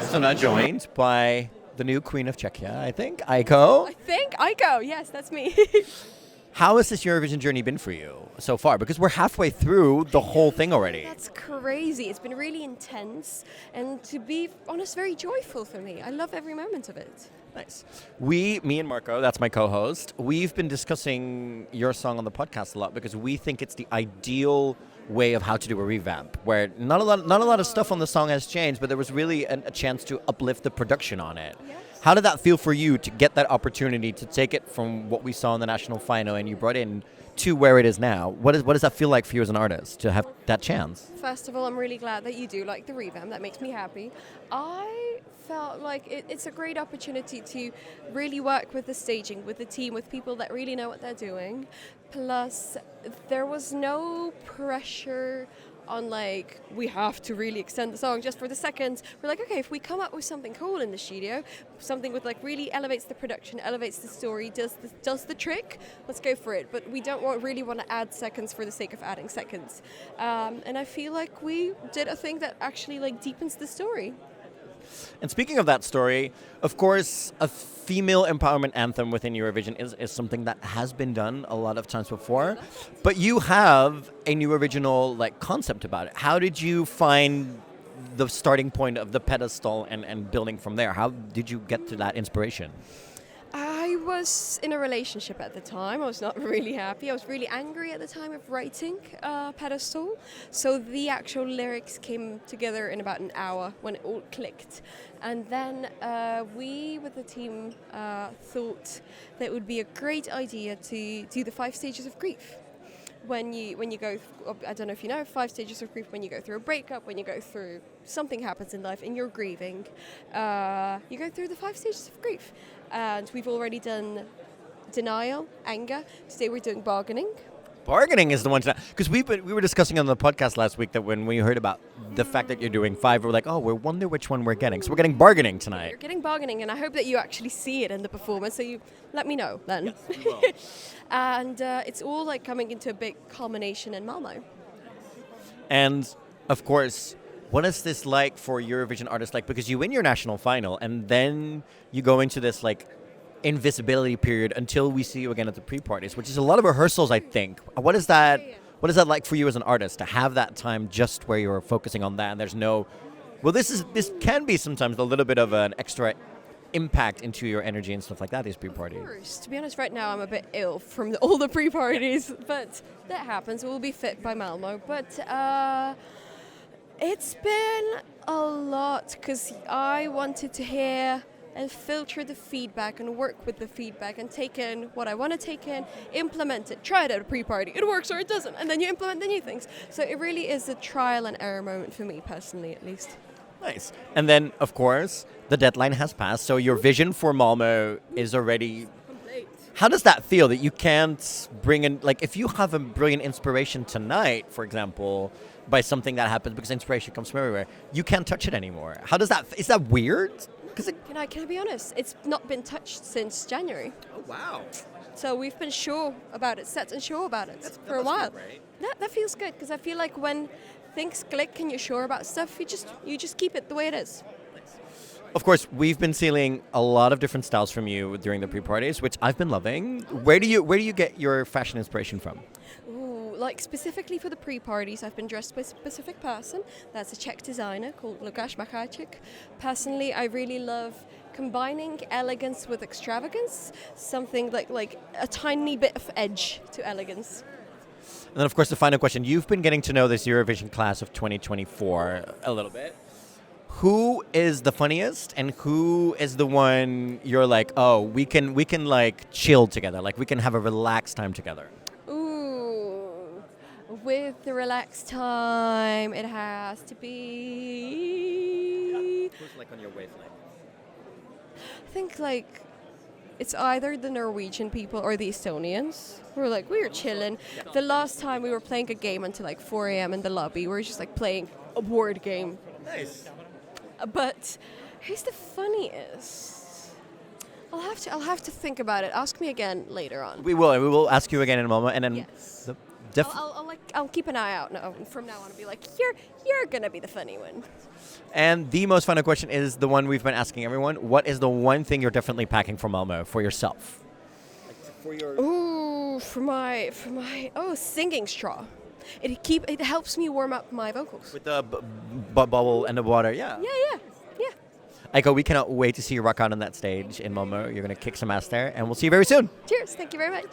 So now joined by the new Queen of Czechia, I think, Aiko. Aiko, yes, that's me. How has this Eurovision journey been for you so far? Because we're halfway through the whole thing already. That's crazy. It's been really intense and, to be honest, very joyful for me. I love every moment of it. Nice. Me and Marco, that's my co-host, we've been discussing your song on the podcast a lot because we think it's the ideal way of how to do a revamp, where not a lot of stuff on the song has changed, but there was really a chance to uplift the production on it. Yes. How did that feel for you to get that opportunity to take it from what we saw in the national final and you brought in to where it is now? What does that feel like for you as an artist to have that chance? First of all, I'm really glad that you do like the revamp. That makes me happy. I felt like it's a great opportunity to really work with the staging, with the team, with people that really know what they're doing. Plus, there was no pressure on like, we have to really extend the song just for the seconds. We're like, okay, if we come up with something cool in the studio, something with like really elevates the production, elevates the story, does the trick, let's go for it. But we don't really want to add seconds for the sake of adding seconds. And I feel like we did a thing that actually like deepens the story. And speaking of that story, of course, a female empowerment anthem within Eurovision is something that has been done a lot of times before. But you have a new original like concept about it. How did you find the starting point of the pedestal and building from there? How did you get to that inspiration? I was in a relationship at the time. I was not really happy. I was really angry at the time of writing Pedastal. So the actual lyrics came together in about an hour when it all clicked. And then we, with the team, thought that it would be a great idea to do the 5 stages of grief. When you go, I don't know if you know, 5 stages of grief, when you go through a breakup, when you go through something happens in life and you're grieving, you go through the 5 stages of grief. And we've already done denial, anger. Today we're doing bargaining. Bargaining is the one, because we were discussing on the podcast last week that when we heard about the fact that you're doing 5, we're like, oh, we wonder which one we're getting. So we're getting bargaining tonight. You're getting bargaining, and I hope that you actually see it in the performance. So you let me know then. Yes, we will. And it's all like coming into a big culmination in Malmö. And of course, what is this like for Eurovision artists? Like, because you win your national final and then you go into this like invisibility period until we see you again at the pre-parties, which is a lot of rehearsals, I think. What is that? What is that like for you as an artist to have that time just where you're focusing on that and there's no? Well, this can be sometimes a little bit of an extra impact into your energy and stuff like that. These pre-parties. Of course. To be honest, right now I'm a bit ill from all the pre-parties, but that happens. We'll be fit by Malmö, but. It's been a lot because I wanted to hear and filter the feedback and work with the feedback and take in what I want to take in, implement it, try it at a pre-party. It works or it doesn't, and then you implement the new things. So it really is a trial and error moment for me personally, at least. Nice. And then, of course, the deadline has passed, so your vision for Malmö is already Complete. How does that feel that you can't bring in, like, if you have a brilliant inspiration tonight, for example, by something that happens, because inspiration comes from everywhere, you can't touch it anymore. How does that, is that weird? Can I be honest? It's not been touched since January. Oh, wow. So we've been sure about it, set and sure about it for a while. That feels good, because I feel like when things click and you're sure about stuff, you just keep it the way it is. Of course, we've been seeing a lot of different styles from you during the pre-parties, which I've been loving. Where do you get your fashion inspiration from? Ooh, like specifically for the pre-parties, I've been dressed by a specific person. That's a Czech designer called Lukáš Macháček. Personally, I really love combining elegance with extravagance, something like a tiny bit of edge to elegance. And then, of course, the final question. You've been getting to know this Eurovision class of 2024 a little bit. Who is the funniest and who is the one you're like, oh, we can like chill together, like we can have a relaxed time together? Ooh, with the relaxed time, it has to be... Who's like on your wavelength? I think like it's either the Norwegian people or the Estonians. We were chilling. Yeah. The last time we were playing a game until like 4 a.m. in the lobby. We were just like playing a board game. Nice. But who's the funniest? I'll have to think about it. Ask me again later on. We will ask you again in a moment. And then yes. I'll keep an eye out now. From now on, I'll be like, you're gonna be the funny one. And the most final question is the one we've been asking everyone. What is the one thing you're definitely packing for Malmö for yourself? For your For my singing straw. It helps me warm up my vocals. with the bubble and the water, yeah. Yeah. Aiko, we cannot wait to see you rock out on that stage in Malmö. You're gonna kick some ass there, and we'll see you very soon. Cheers. Thank you very much.